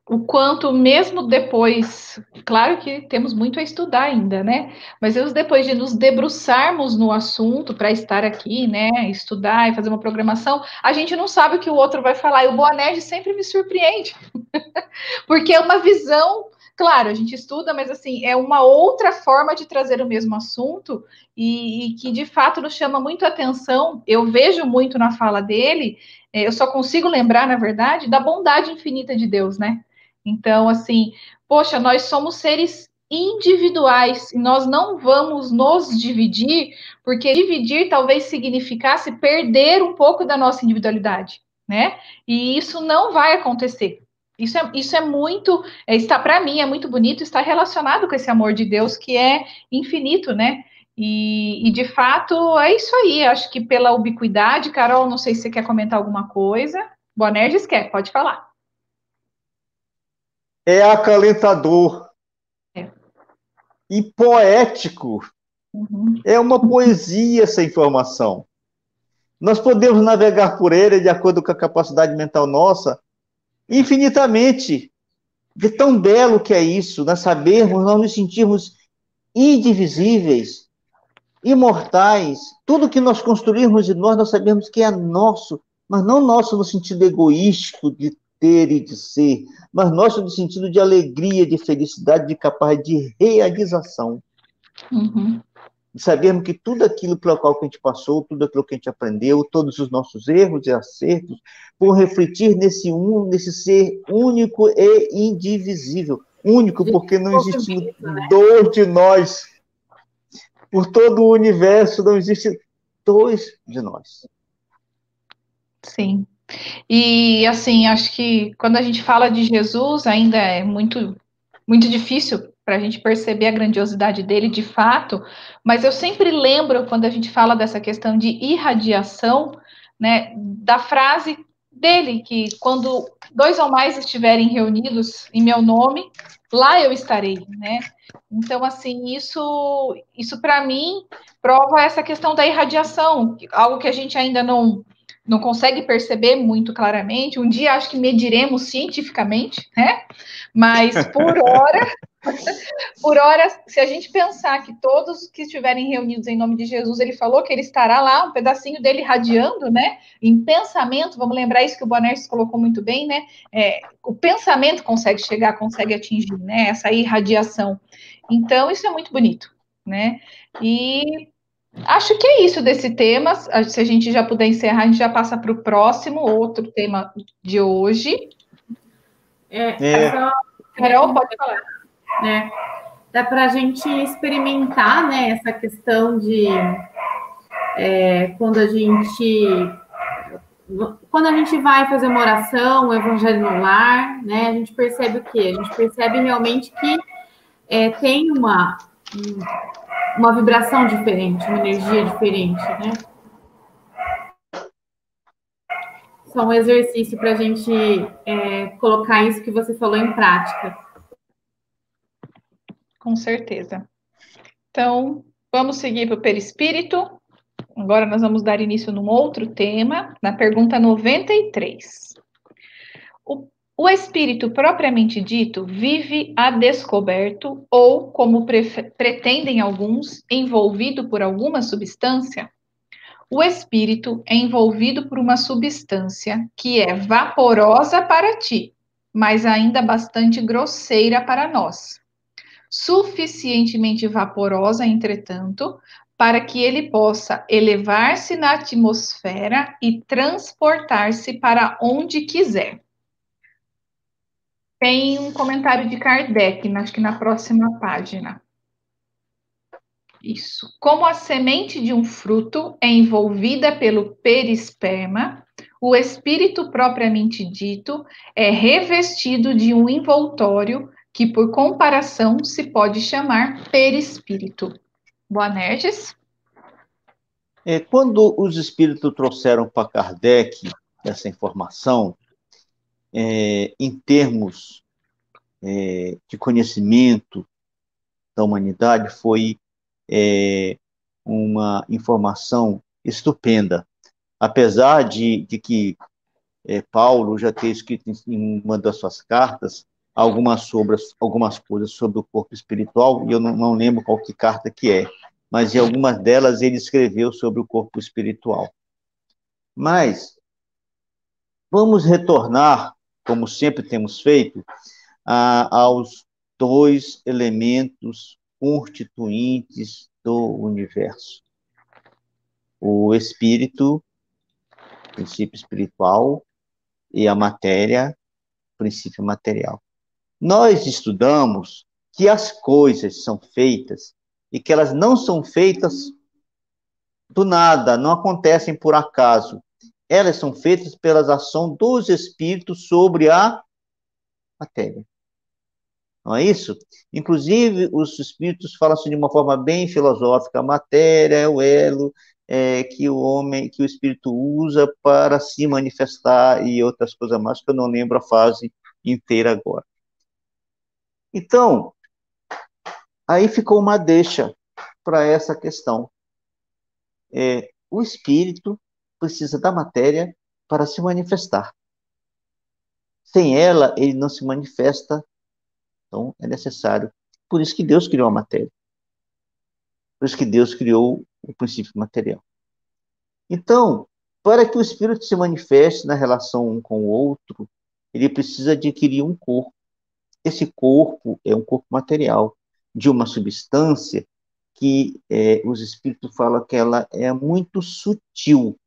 o quanto, mesmo depois, claro que temos muito a estudar ainda, né? Mas depois de nos debruçarmos no assunto para estar aqui, né? Estudar e fazer uma programação, a gente não sabe o que o outro vai falar. E o Boanerges sempre me surpreende, porque é uma visão. Claro, a gente estuda, mas assim, é uma outra forma de trazer o mesmo assunto e que de fato nos chama muito a atenção. Eu vejo muito na fala dele, eu só consigo lembrar, na verdade, da bondade infinita de Deus, né? Então, assim, poxa, nós somos seres individuais e nós não vamos nos dividir, porque dividir talvez significasse perder um pouco da nossa individualidade, né? E isso não vai acontecer. Isso é muito, está para mim, é muito bonito, está relacionado com esse amor de Deus que é infinito, né? E de fato é isso aí. Acho que pela ubiquidade, Carol, não sei se você quer comentar alguma coisa. Bonerges quer, pode falar. É acalentador É. e poético. Uhum. É uma poesia essa informação. Nós podemos navegar por ele de acordo com a capacidade mental nossa infinitamente. De tão belo que é isso, nós sabermos, nós nos sentirmos indivisíveis, imortais. Tudo que nós construirmos de nós sabemos que é nosso, mas não nosso no sentido egoístico de ter e de ser, mas nosso no sentido de alegria, de felicidade, de capaz de realização. Uhum. De sabermos que tudo aquilo pelo qual que a gente passou, tudo aquilo que a gente aprendeu, todos os nossos erros e acertos, por refletir nesse ser único e indivisível. Único porque não existe dois de nós. Por todo o universo não existe dois de nós. Sim. E assim, acho que quando a gente fala de Jesus, ainda é muito, muito difícil para a gente perceber a grandiosidade dele de fato, mas eu sempre lembro, quando a gente fala dessa questão de irradiação, né, da frase dele, que quando 2 ou mais estiverem reunidos em meu nome, lá eu estarei, né? Então, assim, isso para mim prova essa questão da irradiação, algo que a gente ainda não consegue perceber muito claramente. Um dia acho que mediremos cientificamente, né? Mas por hora, se a gente pensar que todos que estiverem reunidos em nome de Jesus, ele falou que ele estará lá, um pedacinho dele radiando, né? Em pensamento, vamos lembrar isso que o Bonerges colocou muito bem, né? O pensamento consegue chegar, consegue atingir, né? Essa irradiação. Então, isso é muito bonito, né? E acho que é isso desse tema. Se a gente já puder encerrar, a gente já passa para o próximo, outro tema de hoje. Carol, pode falar. Né? Dá para a gente experimentar, né, essa questão de quando a gente vai fazer uma oração, um evangelho no lar, né, a gente percebe o quê? A gente percebe realmente que tem uma vibração diferente, uma energia diferente, né? Só um exercício para a gente colocar isso que você falou em prática. Com certeza. Então, vamos seguir para o perispírito. Agora nós vamos dar início num outro tema, na pergunta 93. O espírito propriamente dito vive a descoberto ou, como pretendem alguns, envolvido por alguma substância? O espírito é envolvido por uma substância que é vaporosa para ti, mas ainda bastante grosseira para nós. Suficientemente vaporosa, entretanto, para que ele possa elevar-se na atmosfera e transportar-se para onde quiser. Tem um comentário de Kardec, acho que na próxima página. Isso. Como a semente de um fruto é envolvida pelo perisperma, o espírito propriamente dito é revestido de um envoltório que, por comparação, se pode chamar perispírito. Boanerges? Quando os espíritos trouxeram para Kardec essa informação, em termos de conhecimento da humanidade, foi uma informação estupenda. Apesar de que Paulo já ter escrito em uma das suas cartas algumas coisas sobre o corpo espiritual, e eu não lembro qual que carta que é, mas em algumas delas ele escreveu sobre o corpo espiritual. Mas vamos retornar, como sempre temos feito, aos dois elementos constituintes do universo: o espírito, princípio espiritual, e a matéria, princípio material. Nós estudamos que as coisas são feitas e que elas não são feitas do nada, não acontecem por acaso. Elas são feitas pela ação dos espíritos sobre a matéria. Não é isso? Inclusive, os espíritos falam assim de uma forma bem filosófica: a matéria é o elo que o espírito usa para se manifestar, e outras coisas mais que eu não lembro a fase inteira agora. Então, aí ficou uma deixa para essa questão. O espírito precisa da matéria para se manifestar. Sem ela, ele não se manifesta. Então, é necessário. Por isso que Deus criou a matéria. Por isso que Deus criou o princípio material. Então, para que o espírito se manifeste na relação um com o outro, ele precisa adquirir um corpo. Esse corpo é um corpo material, de uma substância que os espíritos falam que ela é muito sutil,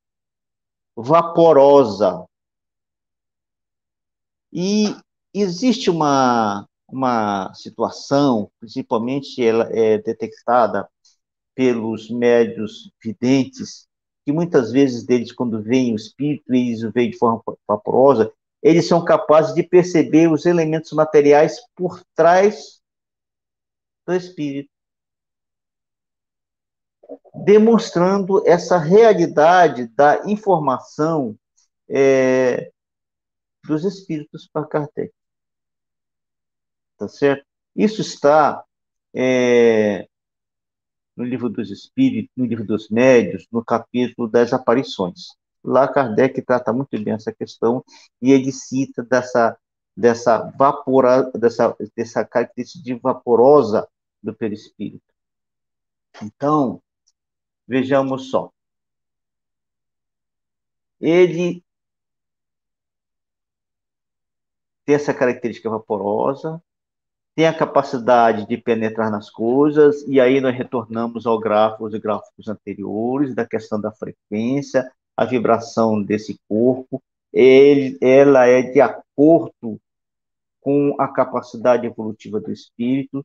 vaporosa. E existe uma situação, principalmente ela é detectada pelos médios videntes, que muitas vezes deles, quando veem o espírito, eles o veem de forma vaporosa, eles são capazes de perceber os elementos materiais por trás do espírito, demonstrando essa realidade da informação dos espíritos para Kardec. Tá certo? Isso está no livro dos espíritos, no livro dos médios, no capítulo das aparições. Lá Kardec trata muito bem essa questão e ele cita dessa característica de vaporosa do perispírito. Então, vejamos só. Ele tem essa característica vaporosa, tem a capacidade de penetrar nas coisas, e aí nós retornamos aos gráficos anteriores, da questão da frequência, a vibração desse corpo, ela é de acordo com a capacidade evolutiva do espírito,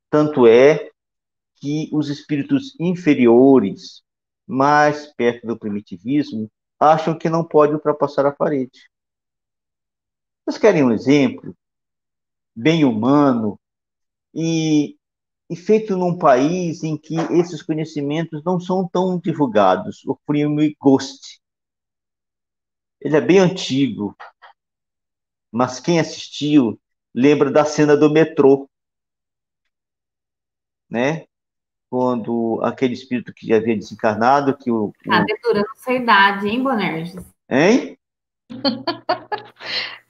tanto é que os espíritos inferiores, mais perto do primitivismo, acham que não pode ultrapassar a parede. Vocês querem um exemplo bem humano e feito num país em que esses conhecimentos não são tão divulgados? O filme Ghost. Ele é bem antigo, mas quem assistiu lembra da cena do metrô, né? Quando aquele espírito que já havia desencarnado, que Tá dedurando sua idade, hein, Bonerges? Hein?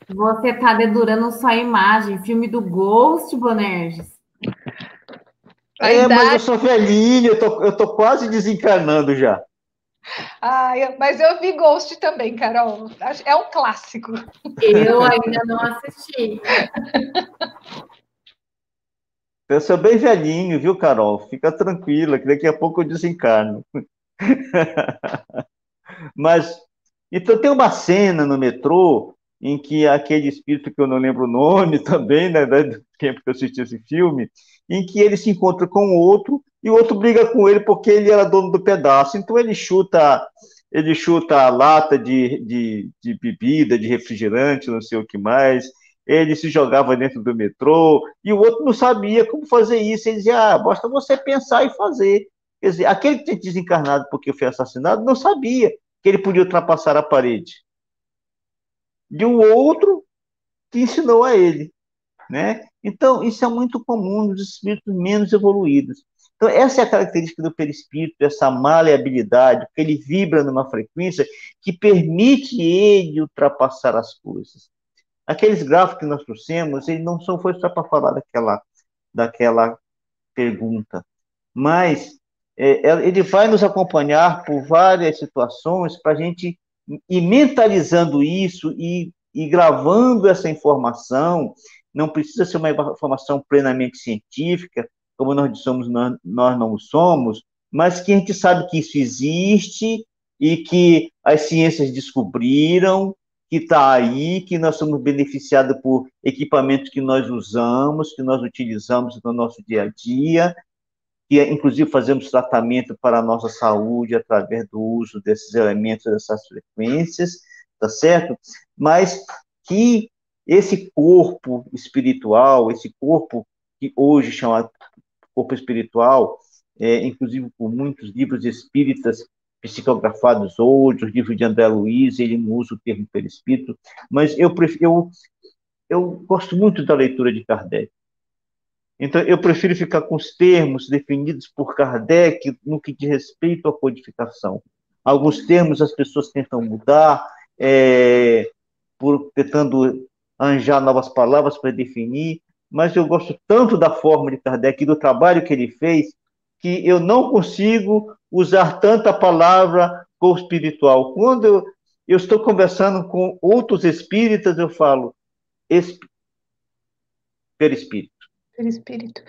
Você tá dedurando sua imagem, filme do Ghost, Bonerges. Mas eu sou velhinho, eu tô quase desencarnando já. Mas eu vi Ghost também, Carol. É um clássico. Eu ainda não assisti. Eu sou bem velhinho, viu, Carol? Fica tranquila, que daqui a pouco eu desencarno. Mas, então tem uma cena no metrô em que aquele espírito, que eu não lembro o nome também, né, do tempo que eu assisti esse filme, em que ele se encontra com o outro, e o outro briga com ele porque ele era dono do pedaço. Então ele chuta a lata de bebida, de refrigerante, não sei o que mais, ele se jogava dentro do metrô, e o outro não sabia como fazer isso. Ele dizia, basta você pensar e fazer. Quer dizer, aquele que tinha desencarnado porque foi assassinado não sabia que ele podia ultrapassar a parede. E o outro que ensinou a ele, né? Então, isso é muito comum nos espíritos menos evoluídos. Então, essa é a característica do perispírito, essa maleabilidade, porque ele vibra numa frequência que permite ele ultrapassar as coisas. Aqueles gráficos que nós trouxemos, ele não foi só para falar daquela pergunta, mas ele vai nos acompanhar por várias situações para a gente ir mentalizando isso e gravando essa informação. Não precisa ser uma informação plenamente científica, como nós não somos, mas que a gente sabe que isso existe e que as ciências descobriram, que está aí, que nós somos beneficiados por equipamentos que nós usamos, que nós utilizamos no nosso dia a dia, que inclusive fazemos tratamento para a nossa saúde através do uso desses elementos, dessas frequências, tá certo? Mas que esse corpo espiritual, esse corpo que hoje é chamado corpo espiritual, inclusive por muitos livros espíritas psicografados hoje, os livros de André Luiz, ele não usa o termo perispírito, mas eu gosto muito da leitura de Kardec. Então, eu prefiro ficar com os termos definidos por Kardec no que diz respeito à codificação. Alguns termos as pessoas tentam mudar, tentando arranjar novas palavras para definir, mas eu gosto tanto da forma de Kardec e do trabalho que ele fez, que eu não consigo usar tanta palavra co-espiritual. Quando eu estou conversando com outros espíritas, eu falo perispírito. Perispírito.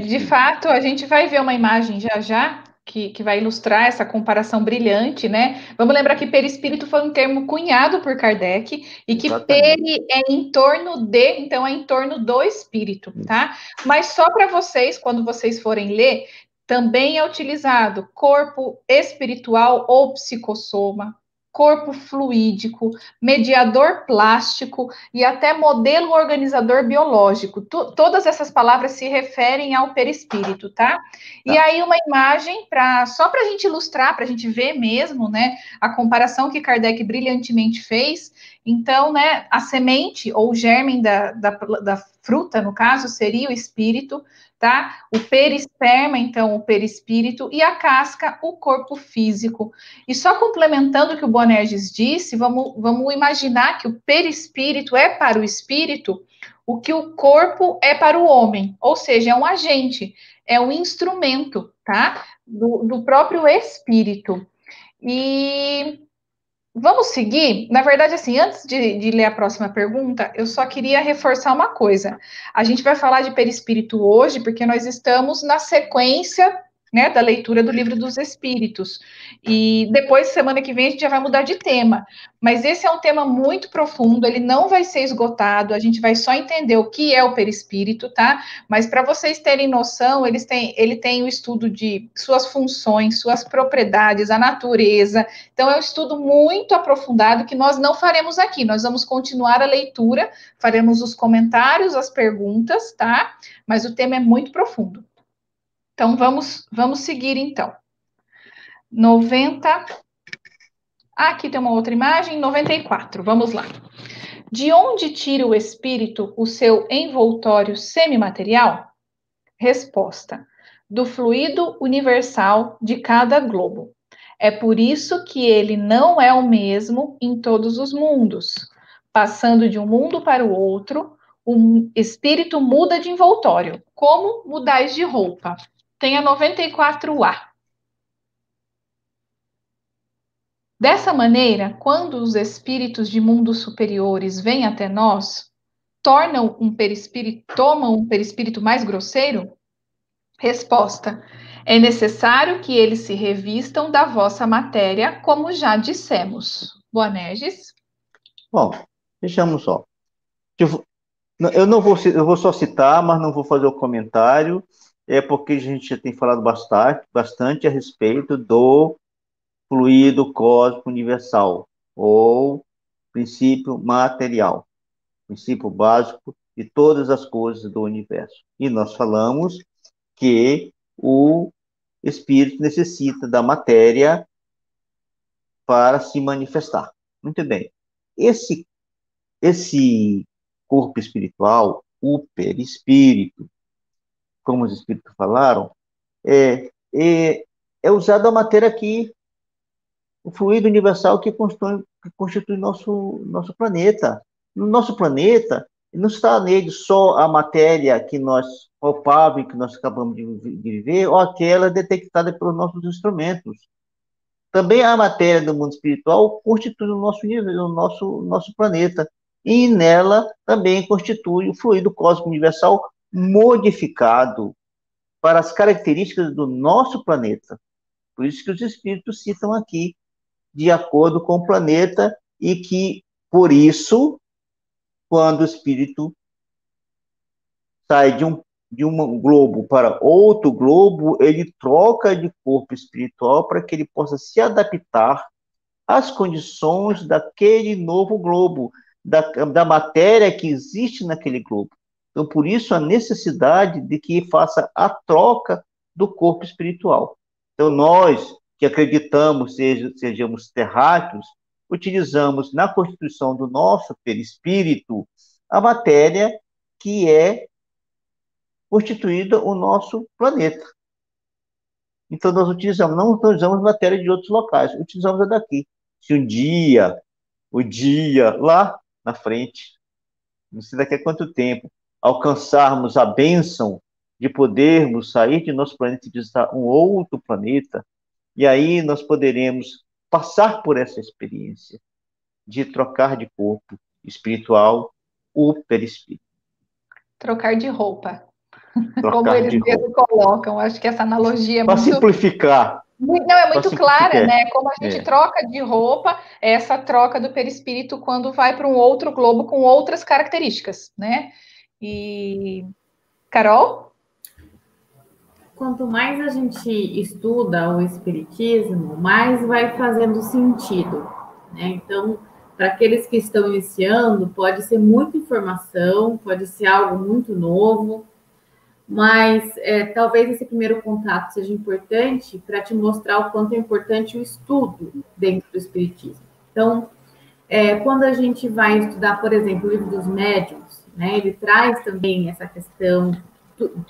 De fato, a gente vai ver uma imagem já que vai ilustrar essa comparação brilhante, né? Vamos lembrar que perispírito foi um termo cunhado por Kardec e que peri é em torno de, então é em torno do espírito, tá? Mas só para vocês, quando vocês forem ler, também é utilizado corpo espiritual ou psicossoma, corpo fluídico, mediador plástico e até modelo organizador biológico. Todas essas palavras se referem ao perispírito, tá? E aí uma imagem só para a gente ilustrar, para a gente ver mesmo, né, a comparação que Kardec brilhantemente fez. Então, né, a semente ou o germe da fruta, no caso, seria o espírito, tá? O perisperma, então, o perispírito, e a casca, o corpo físico. E só complementando o que o Boanerges disse, vamos imaginar que o perispírito é para o espírito o que o corpo é para o homem, ou seja, é um agente, é um instrumento, tá? Do próprio espírito. E vamos seguir? Na verdade, assim, antes de ler a próxima pergunta, eu só queria reforçar uma coisa. A gente vai falar de perispírito hoje, porque nós estamos na sequência, né, da leitura do Livro dos Espíritos. E depois, semana que vem, a gente já vai mudar de tema. Mas esse é um tema muito profundo, ele não vai ser esgotado, a gente vai só entender o que é o perispírito, tá? Mas para vocês terem noção, ele tem o estudo de suas funções, suas propriedades, a natureza. Então, é um estudo muito aprofundado que nós não faremos aqui. Nós vamos continuar a leitura, faremos os comentários, as perguntas, tá? Mas o tema é muito profundo. Então, vamos seguir, então. 90. Aqui tem uma outra imagem, 94. Vamos lá. De onde tira o espírito o seu envoltório semimaterial? Resposta: do fluido universal de cada globo. É por isso que ele não é o mesmo em todos os mundos. Passando de um mundo para o outro, o espírito muda de envoltório, como mudais de roupa. Tem a 94A. Dessa maneira, quando os espíritos de mundos superiores vêm até nós, tomam um perispírito mais grosseiro? Resposta: é necessário que eles se revistam da vossa matéria, como já dissemos. Boanerges? Bom, deixamos só. Eu não vou, eu vou só citar, mas não vou fazer o comentário, porque a gente já tem falado bastante a respeito do fluido cósmico universal, ou princípio material, princípio básico de todas as coisas do universo. E nós falamos que o espírito necessita da matéria para se manifestar. Muito bem. Esse corpo espiritual, o perispírito, como os espíritos falaram, é usado a matéria aqui, o fluido universal que constitui nosso planeta. No nosso planeta, não está nele só a matéria que nós palpável, que nós acabamos de viver, ou aquela detectada pelos nossos instrumentos. Também a matéria do mundo espiritual constitui o nosso nível, o nosso planeta. E nela também constitui o fluido cósmico universal modificado para as características do nosso planeta. Por isso que os espíritos citam aqui, de acordo com o planeta, e que, por isso, quando o espírito sai de um globo para outro globo, ele troca de corpo espiritual para que ele possa se adaptar às condições daquele novo globo, da matéria que existe naquele globo. Então, por isso, a necessidade de que faça a troca do corpo espiritual. Então, nós que acreditamos, sejamos terráqueos, utilizamos na constituição do nosso perispírito a matéria que é constituída o nosso planeta. Então, nós utilizamos, não usamos matéria de outros locais, utilizamos a daqui. Se um dia, lá na frente, não sei daqui a quanto tempo, alcançarmos a bênção de podermos sair de nosso planeta e visitar um outro planeta, e aí nós poderemos passar por essa experiência de trocar de corpo espiritual o perispírito. Trocar de roupa. Trocar como eles mesmo colocam. Acho que essa analogia é para simplificar. Não, é muito clara, né? Como a gente troca de roupa, essa troca do perispírito quando vai para um outro globo com outras características, né? E Carol? Quanto mais a gente estuda o espiritismo, mais vai fazendo sentido, né? Então, para aqueles que estão iniciando, pode ser muita informação, pode ser algo muito novo, mas talvez esse primeiro contato seja importante para te mostrar o quanto é importante o estudo dentro do espiritismo. Então, quando a gente vai estudar, por exemplo, o livro dos médiuns, né? Ele traz também essa questão,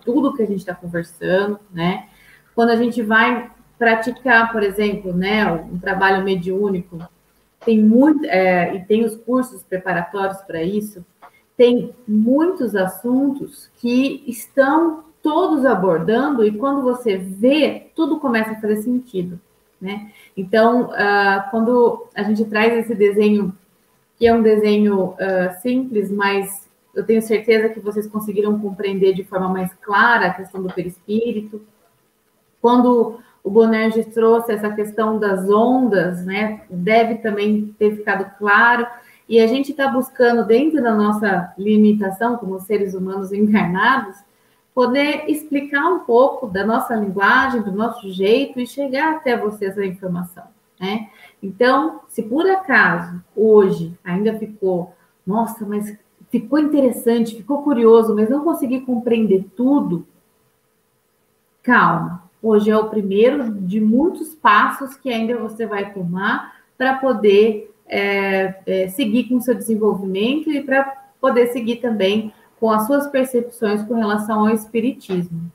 tudo que a gente está conversando, né? Quando a gente vai praticar, por exemplo, né, um trabalho mediúnico, tem muito, e tem os cursos preparatórios para isso, tem muitos assuntos que estão todos abordando, e quando você vê, tudo começa a fazer sentido, né? Então, quando a gente traz esse desenho, que é um desenho simples, mas eu tenho certeza que vocês conseguiram compreender de forma mais clara a questão do perispírito. Quando o Bonerges trouxe essa questão das ondas, né, deve também ter ficado claro, e a gente está buscando, dentro da nossa limitação, como seres humanos encarnados, poder explicar um pouco da nossa linguagem, do nosso jeito, e chegar até você essa informação, né? Então, se por acaso, hoje, ainda ficou, nossa, mas ficou interessante, ficou curioso, mas não consegui compreender tudo, calma. Hoje é o primeiro de muitos passos que ainda você vai tomar para poder seguir com o seu desenvolvimento e para poder seguir também com as suas percepções com relação ao espiritismo.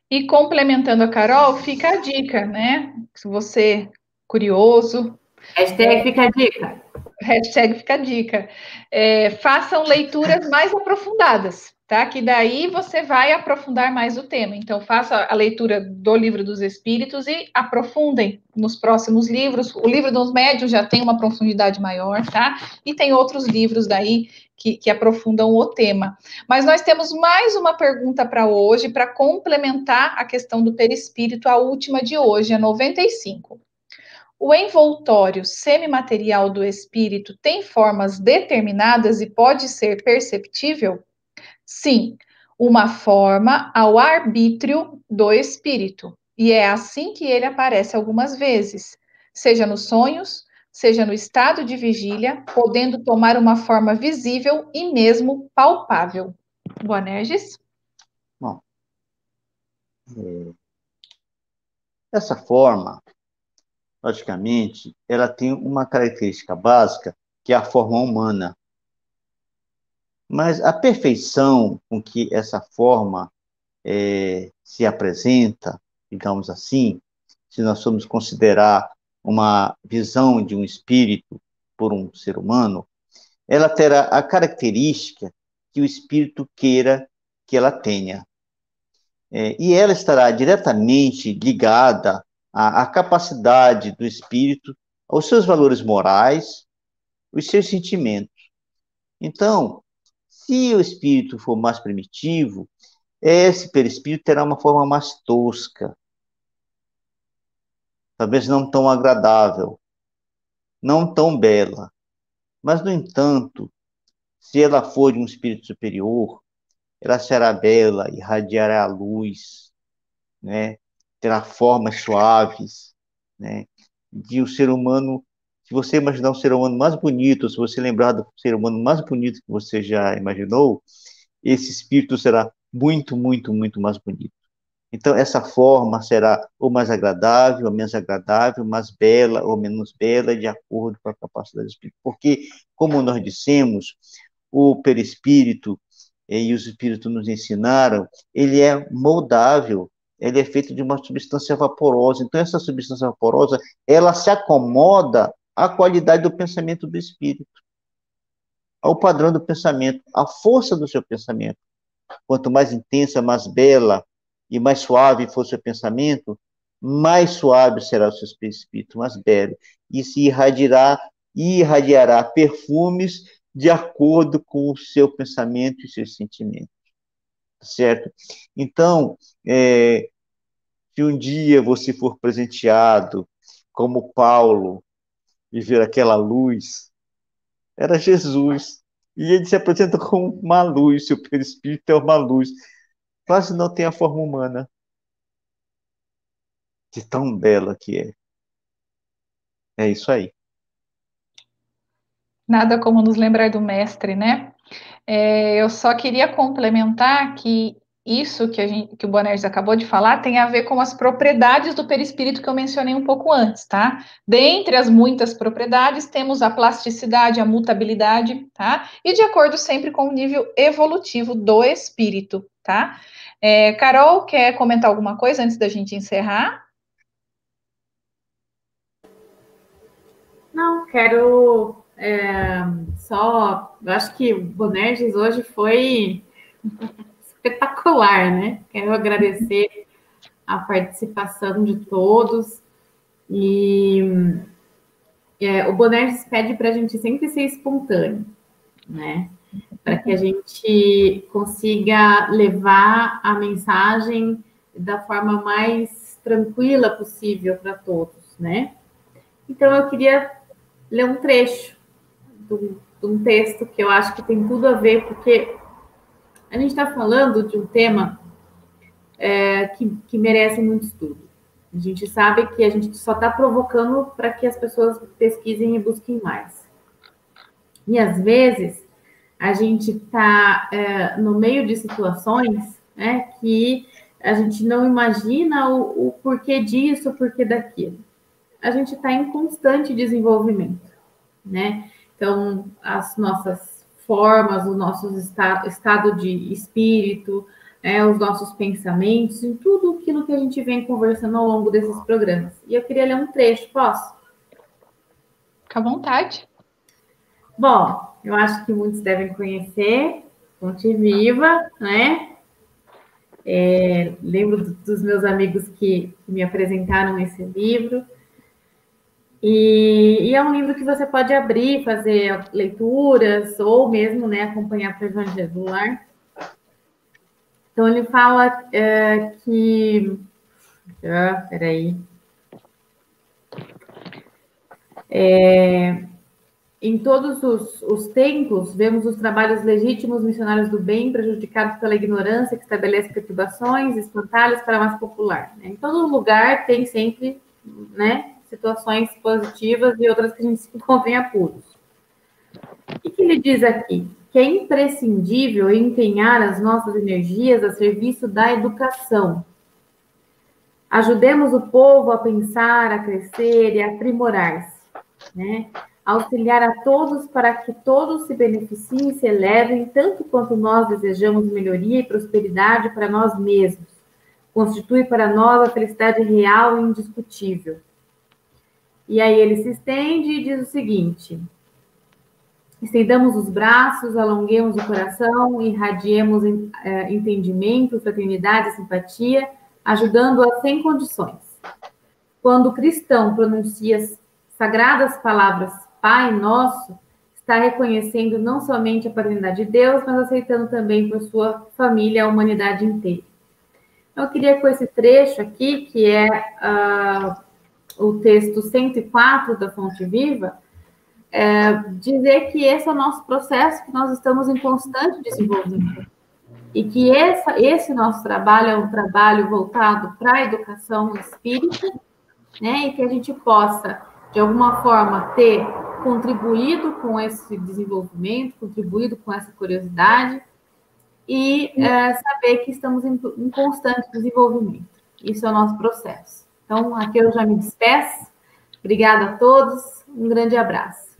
E complementando a Carol, fica a dica, né? Se você curioso. Hashtag fica a dica. Hashtag fica a dica. Façam leituras mais aprofundadas, tá? Que daí você vai aprofundar mais o tema. Então, faça a leitura do Livro dos Espíritos e aprofundem nos próximos livros. O Livro dos Médiuns já tem uma profundidade maior, tá? E tem outros livros daí que aprofundam o tema. Mas nós temos mais uma pergunta para hoje, para complementar a questão do perispírito, a última de hoje, a 95. O envoltório semimaterial do espírito tem formas determinadas e pode ser perceptível? Sim, uma forma ao arbítrio do espírito. E é assim que ele aparece algumas vezes, seja nos sonhos, seja no estado de vigília, podendo tomar uma forma visível e mesmo palpável. Boanerges? Bom, essa forma, logicamente, ela tem uma característica básica, que é a forma humana. Mas a perfeição com que essa forma se apresenta, digamos assim, se nós formos considerar uma visão de um espírito por um ser humano, ela terá a característica que o espírito queira que ela tenha. E ela estará diretamente ligada à capacidade do espírito, aos seus valores morais, os seus sentimentos. Então, se o espírito for mais primitivo, esse perispírito terá uma forma mais tosca, talvez não tão agradável, não tão bela. Mas, no entanto, se ela for de um espírito superior, ela será bela, irradiará a luz, né? Terá formas suaves, né? De um ser humano, se você imaginar um ser humano mais bonito, se você lembrar do ser humano mais bonito que você já imaginou, esse espírito será muito, muito, muito mais bonito. Então, essa forma será ou mais agradável, ou menos agradável, mais bela ou menos bela, de acordo com a capacidade do espírito. Porque, como nós dissemos, o perispírito, e os espíritos nos ensinaram, ele é moldável, ele é feito de uma substância vaporosa. Então, essa substância vaporosa, ela se acomoda à qualidade do pensamento do espírito, ao padrão do pensamento, à força do seu pensamento. Quanto mais intensa, mais bela e mais suave for o seu pensamento, mais suave será o seu espírito, mais belo. E se irradiará perfumes de acordo com o seu pensamento e seus sentimentos. Certo? Então, se um dia você for presenteado, como Paulo, e ver aquela luz, era Jesus. E ele se apresenta como uma luz, seu perispírito é uma luz. Quase não tem a forma humana, de tão bela que é. É isso aí. Nada como nos lembrar do mestre, né? Eu só queria complementar que isso que o Bonerges acabou de falar tem a ver com as propriedades do perispírito que eu mencionei um pouco antes, tá? Dentre as muitas propriedades, temos a plasticidade, a mutabilidade, tá? E de acordo sempre com o nível evolutivo do espírito, tá? Carol, quer comentar alguma coisa antes da gente encerrar? Não, quero eu acho que o Bonerges hoje foi espetacular, né? Quero agradecer a participação de todos e o Bonerges pede para a gente sempre ser espontâneo, né? Para que a gente consiga levar a mensagem da forma mais tranquila possível para todos, né? Então eu queria ler um trecho de um texto que eu acho que tem tudo a ver, porque a gente está falando de um tema que merece muito estudo. A gente sabe que a gente só está provocando para que as pessoas pesquisem e busquem mais. E às vezes a gente está no meio de situações, né, que a gente não imagina o porquê disso, o porquê daquilo. A gente está em constante desenvolvimento, né? Então, as nossas formas, o nosso estado de espírito, os nossos pensamentos, em tudo aquilo que a gente vem conversando ao longo desses programas. E eu queria ler um trecho, posso? Fica à vontade. Bom, eu acho que muitos devem conhecer Fonte Viva, né? Lembro dos meus amigos que me apresentaram esse livro. E é um livro que você pode abrir, fazer leituras, ou mesmo, né, acompanhar para o Evangelho do Lar. Então, ele fala que... peraí. Em todos os tempos, vemos os trabalhos legítimos missionários do bem prejudicados pela ignorância que estabelece perturbações, espantalhos para a massa popular. Né? Em todo lugar tem sempre, né, situações positivas e outras que a gente se encontra em apuros. O que ele diz aqui? Que é imprescindível empenhar as nossas energias a serviço da educação. Ajudemos o povo a pensar, a crescer e a aprimorar-se, né? Auxiliar a todos para que todos se beneficiem e se elevem, tanto quanto nós desejamos melhoria e prosperidade para nós mesmos. Constitui para nós a felicidade real e indiscutível. E aí ele se estende e diz o seguinte: estendamos os braços, alonguemos o coração, irradiemos entendimento, fraternidade e simpatia, ajudando-a sem condições. Quando o cristão pronuncia sagradas palavras Pai Nosso, está reconhecendo não somente a paternidade de Deus, mas aceitando também por sua família a humanidade inteira. Eu queria, com esse trecho aqui, que é o texto 104 da Fonte Viva, dizer que esse é o nosso processo, que nós estamos em constante desenvolvimento. E que esse nosso trabalho é um trabalho voltado para a educação espírita, né? E que a gente possa, de alguma forma, ter contribuído com esse desenvolvimento, contribuído com essa curiosidade e saber que estamos em constante desenvolvimento. Isso é o nosso processo. Então, aqui eu já me despeço. Obrigada a todos. Um grande abraço.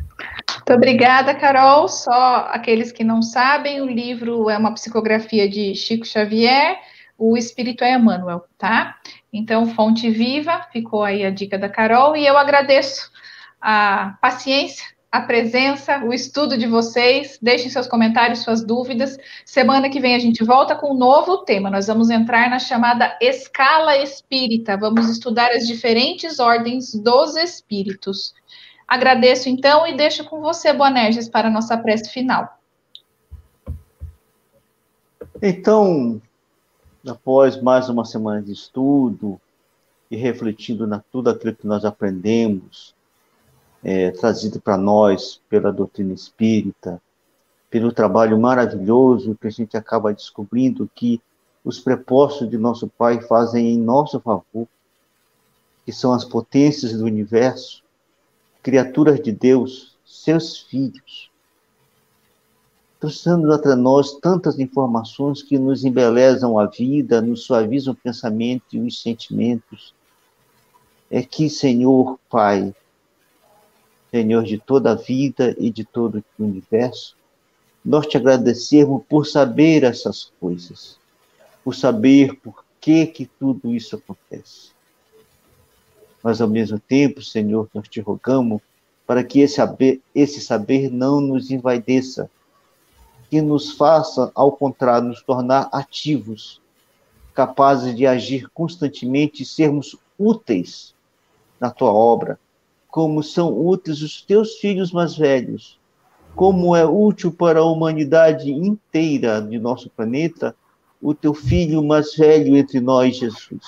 Muito obrigada, Carol. Só aqueles que não sabem, o livro é uma psicografia de Chico Xavier, o espírito é Emmanuel, tá? Então, Fonte Viva, ficou aí a dica da Carol, e eu agradeço a paciência, a presença, o estudo de vocês. Deixem seus comentários, suas dúvidas. Semana que vem a gente volta com um novo tema. Nós vamos entrar na chamada escala espírita. Vamos estudar as diferentes ordens dos espíritos. Agradeço, então, e deixo com você, Bonerges, para a nossa prece final. Então, após mais uma semana de estudo e refletindo na tudo aquilo que nós aprendemos, trazido para nós pela doutrina espírita, pelo trabalho maravilhoso que a gente acaba descobrindo que os prepostos de nosso Pai fazem em nosso favor, que são as potências do universo, criaturas de Deus, seus filhos. trouxendo até nós tantas informações que nos embelezam a vida, nos suavizam o pensamento e os sentimentos. É que, Senhor Pai, Senhor de toda a vida e de todo o universo, nós te agradecemos por saber essas coisas, por saber por que tudo isso acontece. Mas, ao mesmo tempo, Senhor, nós te rogamos para que esse saber não nos envaideça, que nos faça, ao contrário, nos tornar ativos, capazes de agir constantemente e sermos úteis na tua obra, como são úteis os teus filhos mais velhos, como é útil para a humanidade inteira de nosso planeta o teu filho mais velho entre nós, Jesus.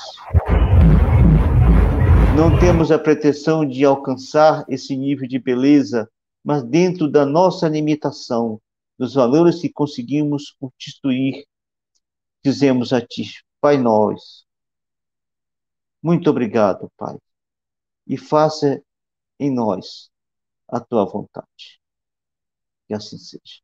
Não temos a pretensão de alcançar esse nível de beleza, mas dentro da nossa limitação, dos valores que conseguimos constituir, dizemos a ti, Pai nosso, muito obrigado, Pai, e faça em nós a tua vontade. Que assim seja.